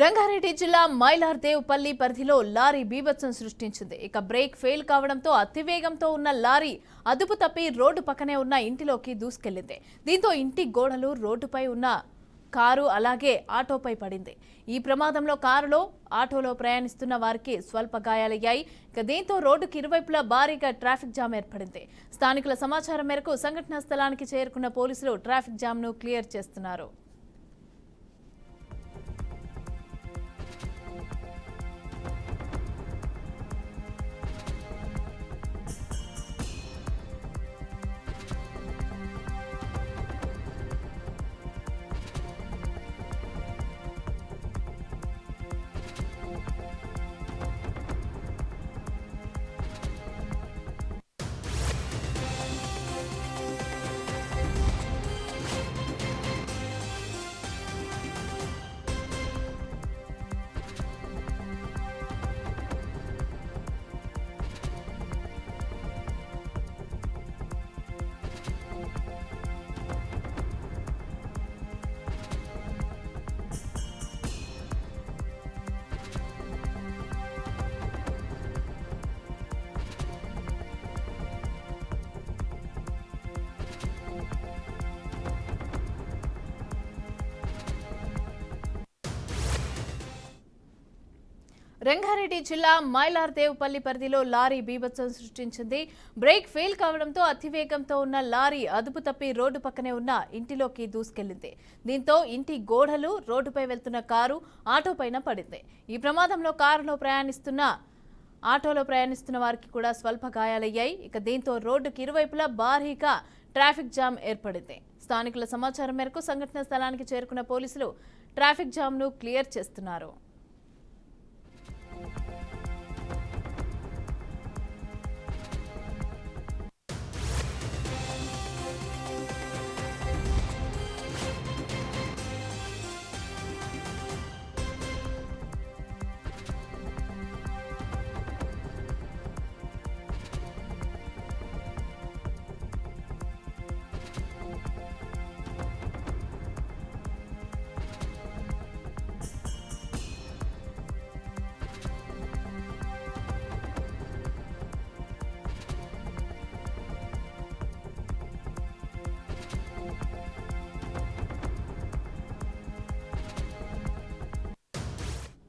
రంగారెడ్డి జిల్లా మైలార్దేవ్పల్లి పరిధిలో లారీ బీభత్సం సృష్టించింది. ఇక బ్రేక్ ఫెయిల్ కావడంతో అతివేగంతో ఉన్న లారీ అదుపు తప్పి రోడ్డు పక్కనే ఉన్న ఇంటిలోకి దూసుకెళ్లింది. దీంతో ఇంటి గోడలు, రోడ్డుపై ఉన్న కారు అలాగే ఆటోపై పడింది. ఈ ప్రమాదంలో కారులో, ఆటోలో ప్రయాణిస్తున్న వారికి స్వల్ప గాయాలయ్యాయి. ఇక దీంతో రోడ్డుకి ఇరువైపులా భారీగా ట్రాఫిక్ జామ్ ఏర్పడింది. స్థానికుల సమాచారం మేరకు సంఘటనా స్థలానికి చేరుకున్న పోలీసులు ట్రాఫిక్ జామ్ను క్లియర్ చేస్తున్నారు. రంగారెడ్డి జిల్లా మైలార్దేవ్పల్లి పరిధిలో లారీ బీభత్సం సృష్టించింది. బ్రేక్ ఫెయిల్ కావడంతో అతివేగంతో ఉన్న లారీ అదుపు తప్పి రోడ్డు పక్కనే ఉన్న ఇంటిలోకి దూసుకెళ్లింది. దీంతో ఇంటి గోడలు, రోడ్డుపై వెళ్తున్న కారు ఆటోపైన పడింది. ఈ ప్రమాదంలో ఆటోలో ప్రయాణిస్తున్న వారికి కూడా స్వల్ప గాయాలయ్యాయి. ఇక దీంతో రోడ్డుకి ఇరువైపులా భారీగా ట్రాఫిక్ జామ్ ఏర్పడింది. స్థానికుల సమాచారం మేరకు సంఘటన స్థలానికి చేరుకున్న పోలీసులు ట్రాఫిక్ జామ్ను క్లియర్ చేస్తున్నారు.